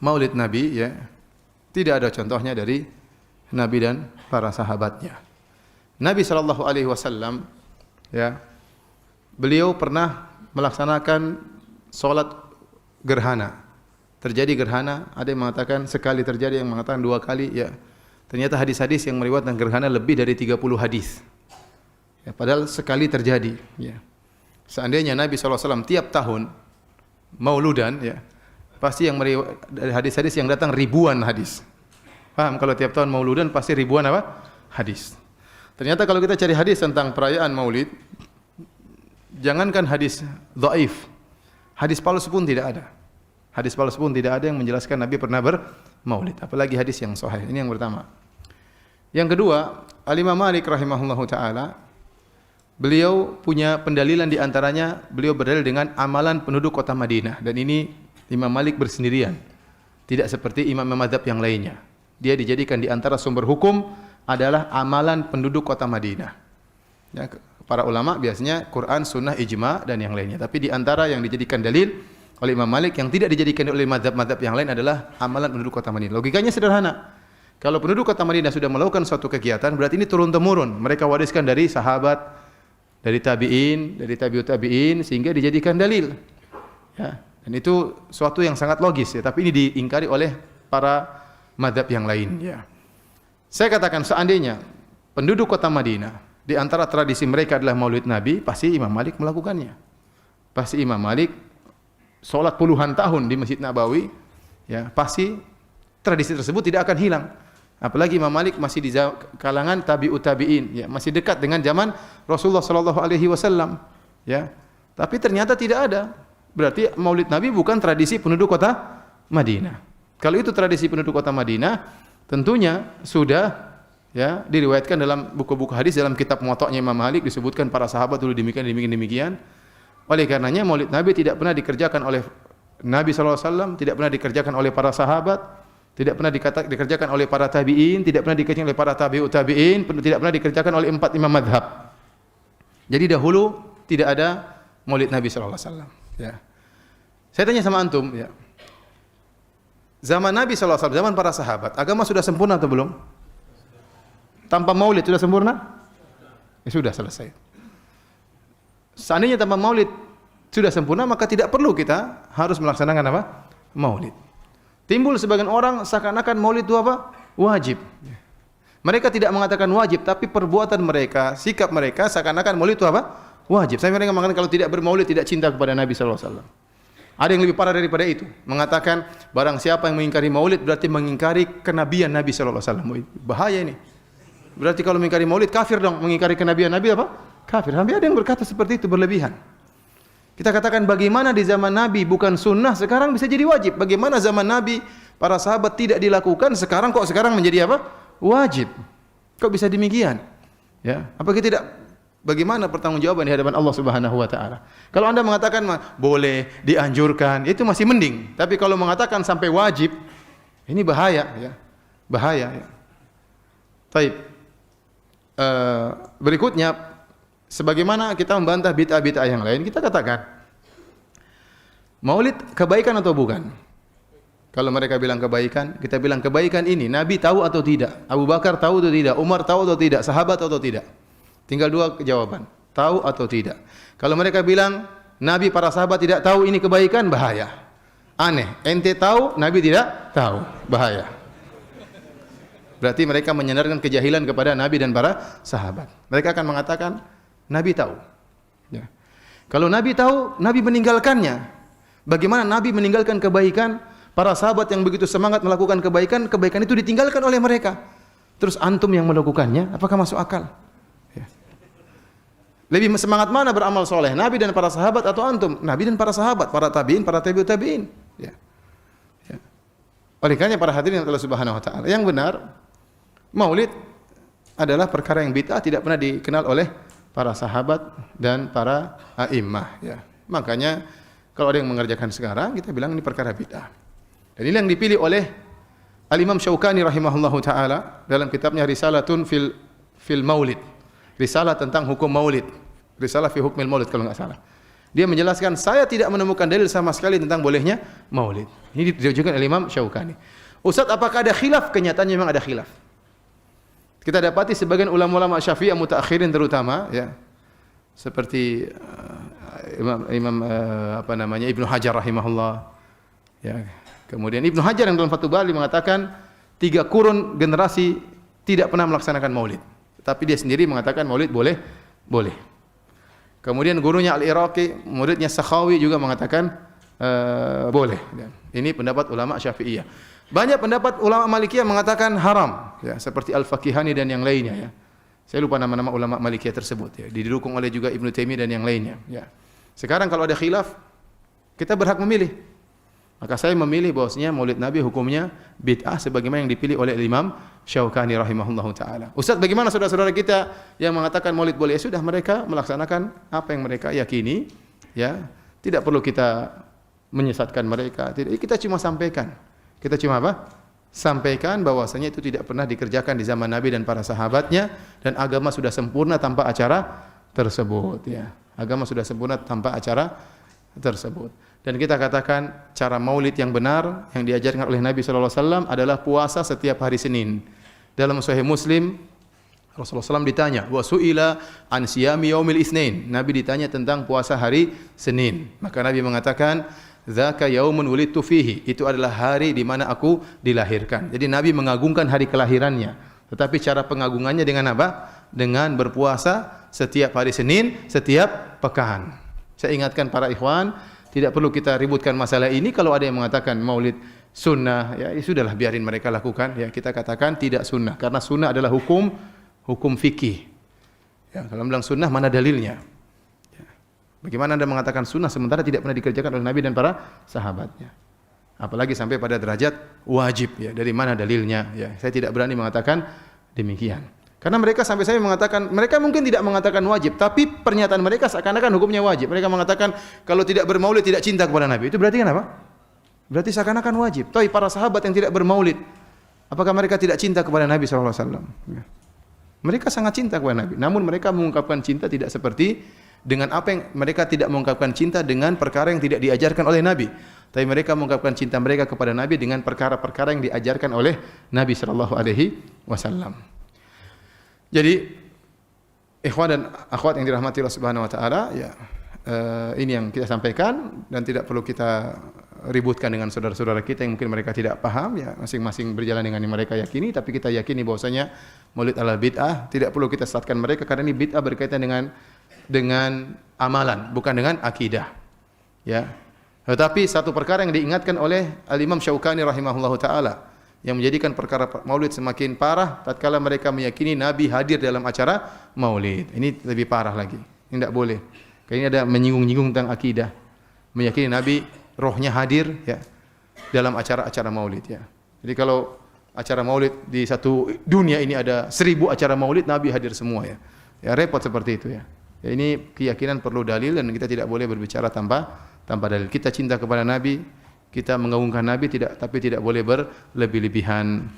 Maulid Nabi ya, tidak ada contohnya dari Nabi dan para sahabatnya. Nabi sallallahu alaihi wasallam ya, beliau pernah melaksanakan salat gerhana. Terjadi gerhana, ada yang mengatakan sekali terjadi, yang mengatakan 2 kali ya. Ternyata hadis-hadis yang meriwayatkan gerhana lebih dari 30 hadis. Ya, padahal sekali terjadi ya. Seandainya Nabi SAW tiap tahun mauludan ya, pasti yang dari hadis-hadis yang datang ribuan hadis. Paham? Kalau tiap tahun mauludan pasti ribuan apa? Hadis. Ternyata kalau kita cari hadis tentang perayaan maulid, jangankan hadis dhaif, hadis palsu pun tidak ada. Hadis palsu pun tidak ada yang menjelaskan Nabi pernah bermaulid, apalagi hadis yang sahih. Ini yang pertama. Yang kedua, Al-Imam Malik rahimahullahu taala, beliau punya pendalilan di antaranya, beliau berdalil dengan amalan penduduk kota Madinah, dan ini Imam Malik bersendirian. Tidak seperti imam mazhab yang lainnya. Dia dijadikan di antara sumber hukum adalah amalan penduduk kota Madinah. Ya, para ulama biasanya Quran, sunnah, ijma dan yang lainnya. Tapi di antara yang dijadikan dalil oleh Imam Malik yang tidak dijadikan oleh mazhab-mazhab yang lain adalah amalan penduduk kota Madinah. Logikanya sederhana. Kalau penduduk kota Madinah sudah melakukan suatu kegiatan, berarti ini turun-temurun. Mereka wariskan dari sahabat, dari tabi'in, dari tabi'ut tabi'in, sehingga dijadikan dalil. Ya, dan itu suatu yang sangat logis ya, tapi ini diingkari oleh para mazhab yang lain ya. Saya katakan seandainya penduduk kota Madinah di antara tradisi mereka adalah Maulid Nabi, pasti Imam Malik melakukannya. Pasti Imam Malik salat puluhan tahun di Masjid Nabawi, ya, pasti tradisi tersebut tidak akan hilang. Apalagi Imam Malik masih di kalangan tabi'ut tabi'in, ya, masih dekat dengan zaman Rasulullah sallallahu alaihi wasallam, ya. Tapi ternyata tidak ada. Berarti Maulid Nabi bukan tradisi penduduk kota Madinah. Kalau itu tradisi penduduk kota Madinah, tentunya sudah ya diriwayatkan dalam buku-buku hadis, dalam kitab Muwatta'nya Imam Malik disebutkan para sahabat dulu demikian. Oleh karenanya Maulid Nabi tidak pernah dikerjakan oleh Nabi sallallahu alaihi wasallam, tidak pernah dikerjakan oleh para sahabat, tidak pernah dikerjakan oleh para tabi'in, tidak pernah dikerjakan oleh para tabi'ut tabi'in, tidak pernah dikerjakan oleh 4 imam madhab. Jadi dahulu tidak ada Maulid Nabi sallallahu alaihi wasallam, ya. Saya tanya sama antum, ya. Zaman Nabi sallallahu alaihi wasallam, zaman para sahabat, agama sudah sempurna atau belum? Tanpa Maulid sudah sempurna? Ya sudah, selesai. Seandainya tanpa Maulid sudah sempurna, maka tidak perlu kita harus melaksanakan apa? Maulid. Timbul sebagian orang seakan-akan Maulid itu apa? Wajib. Mereka tidak mengatakan wajib, tapi perbuatan mereka, sikap mereka seakan-akan Maulid itu apa? Wajib. Saya mereka mengatakan kalau tidak bermaulid tidak cinta kepada Nabi sallallahu alaihi wasallam. Ada yang lebih parah daripada itu, mengatakan barang siapa yang mengingkari maulid berarti mengingkari kenabian Nabi sallallahu alaihi wasallam. Bahaya ini. Berarti kalau mengingkari maulid kafir dong, mengingkari kenabian Nabi apa? Kafir. Sampai ada yang berkata seperti itu, berlebihan. Kita katakan bagaimana di zaman Nabi bukan sunnah, sekarang bisa jadi wajib. Bagaimana zaman Nabi para sahabat tidak dilakukan, sekarang kok sekarang menjadi apa? Wajib. Kok bisa demikian? Ya, apa kita tidak, bagaimana pertanggungjawaban di hadapan Allah Subhanahu wa taala? Kalau Anda mengatakan boleh, dianjurkan, itu masih mending. Tapi kalau mengatakan sampai wajib, ini bahaya ya. Bahaya ya. Baik. Berikutnya, sebagaimana kita membantah bid'ah-bid'ah yang lain, kita katakan Maulid kebaikan atau bukan? Kalau mereka bilang kebaikan, kita bilang kebaikan ini Nabi tahu atau tidak? Abu Bakar tahu atau tidak? Umar tahu atau tidak? Sahabat tahu atau tidak? Tinggal 2 jawaban, tahu atau tidak. Kalau mereka bilang Nabi, para sahabat tidak tahu ini kebaikan, bahaya. Aneh, ente tahu, Nabi tidak tahu, bahaya. Berarti mereka menyandarkan kejahilan kepada Nabi dan para sahabat. Mereka akan mengatakan Nabi tahu. Ya. Kalau Nabi tahu, Nabi meninggalkannya. Bagaimana Nabi meninggalkan kebaikan? Para sahabat yang begitu semangat melakukan kebaikan, kebaikan itu ditinggalkan oleh mereka. Terus antum yang melakukannya, apakah masuk akal? Ya. Lebih semangat mana beramal soleh? Nabi dan para sahabat atau antum? Nabi dan para sahabat, para tabi'in, para tabi'ut tabi'in. Ya. Ya. Oleh karena para hadirin Allah Subhanahu wa taala, yang benar Maulid adalah perkara yang bid'ah, tidak pernah dikenal oleh para sahabat dan para a'immah, ya. Makanya kalau ada yang mengerjakan sekarang, kita bilang ini perkara bid'ah. Dan ini yang dipilih oleh Al-Imam Syaukani rahimahullahu taala dalam kitabnya Risalatun fil Maulid. Risalah tentang hukum Maulid. Risalah fi hukmil Maulid kalau enggak salah. Dia menjelaskan, saya tidak menemukan dalil sama sekali tentang bolehnya maulid. Ini ditujukan oleh Imam Syaukani. Ustaz, apakah ada khilaf? Kenyataannya memang ada khilaf. Kita dapati sebagian ulama-ulama Syafi'iyah mutaakhirin terutama, ya, seperti Ibnu Hajar rahimahullah. Ya. Kemudian Ibnu Hajar yang dalam Fathul Bari mengatakan 3 kurun generasi tidak pernah melaksanakan maulid. Tapi dia sendiri mengatakan maulid boleh. Kemudian gurunya Al-Iraqi, muridnya Sakhawi juga mengatakan boleh. Ini pendapat ulama Syafi'iyah. Banyak pendapat ulama Malikiyah mengatakan haram, ya, seperti Al-Faqihani dan yang lainnya, ya. Saya lupa nama-nama ulama Malikiyah tersebut, ya. Didukung oleh juga Ibnu Taimiyah dan yang lainnya, ya. Sekarang kalau ada khilaf, kita berhak memilih. Maka saya memilih bahwasanya Maulid Nabi hukumnya bid'ah sebagaimana yang dipilih oleh Imam Syaukani rahimahullahu taala. Ustaz, bagaimana saudara-saudara kita yang mengatakan Maulid boleh? Ya sudah, mereka melaksanakan apa yang mereka yakini, ya. Tidak perlu kita menyesatkan mereka. Tidak, kita cuma sampaikan. Kita cuma apa? Sampaikan bahwasanya itu tidak pernah dikerjakan di zaman Nabi dan para sahabatnya, dan agama sudah sempurna tanpa acara tersebut, ya. Agama sudah sempurna tanpa acara tersebut. Dan kita katakan cara maulid yang benar yang diajarkan oleh Nabi sallallahu alaihi wasallam adalah puasa setiap hari Senin. Dalam Sahih Muslim, Rasulullah SAW ditanya, wa su'ila an siyami yaumil itsnain. Nabi ditanya tentang puasa hari Senin. Maka Nabi mengatakan, dzaka yaumun wulidtu fihi. Itu adalah hari di mana aku dilahirkan. Jadi Nabi mengagungkan hari kelahirannya. Tetapi cara pengagungannya dengan apa? Dengan berpuasa setiap hari Senin, setiap pekan. Saya ingatkan para ikhwan, tidak perlu kita ributkan masalah ini. Kalau ada yang mengatakan maulid sunnah, ya sudahlah, biarin mereka lakukan. Ya, kita katakan tidak sunnah, karena sunnah adalah hukum fikih. Ya, kalau bilang sunnah, mana dalilnya? Ya. Bagaimana Anda mengatakan sunnah sementara tidak pernah dikerjakan oleh Nabi dan para sahabatnya? Apalagi sampai pada derajat wajib. Ya, dari mana dalilnya? Ya, saya tidak berani mengatakan demikian. Karena mereka sampai saya mengatakan, mereka mungkin tidak mengatakan wajib, tapi pernyataan mereka seakan-akan hukumnya wajib. Mereka mengatakan kalau tidak bermaulid tidak cinta kepada Nabi. Itu berarti kan apa? Berarti seakan-akan wajib. Tapi para sahabat yang tidak bermaulid, apakah mereka tidak cinta kepada Nabi sallallahu alaihi wasallam? Mereka sangat cinta kepada Nabi. Namun mereka mengungkapkan cinta tidak seperti dengan apa yang mereka tidak mengungkapkan cinta dengan perkara yang tidak diajarkan oleh Nabi. Tapi mereka mengungkapkan cinta mereka kepada Nabi dengan perkara-perkara yang diajarkan oleh Nabi sallallahu alaihi wasallam. Jadi ikhwan dan akhwat yang dirahmati Allah Subhanahu wa taala, ya, ini yang kita sampaikan dan tidak perlu kita ributkan dengan saudara-saudara kita yang mungkin mereka tidak paham, ya, masing-masing berjalan dengan yang mereka yakini, tapi kita yakini bahwasanya maulid adalah bid'ah, tidak perlu kita sesatkan mereka karena ini bid'ah berkaitan dengan amalan, bukan dengan akidah. Ya. Tetapi satu perkara yang diingatkan oleh Al-Imam Syaukani rahimahullahu taala yang menjadikan perkara maulid semakin parah tatkala mereka meyakini Nabi hadir dalam acara maulid. Ini lebih parah lagi. Ini tidak boleh. Karena ini ada menyinggung-nyinggung tentang akidah. Meyakini Nabi rohnya hadir, ya, dalam acara-acara maulid, ya. Jadi kalau acara maulid di satu dunia ini ada 1000 acara maulid, Nabi hadir semua, ya. Ya, repot seperti itu, ya. Ya, ini keyakinan perlu dalil dan kita tidak boleh berbicara tanpa dalil. Kita cinta kepada Nabi, kita mengagungkan Nabi, tapi tidak boleh berlebih-lebihan.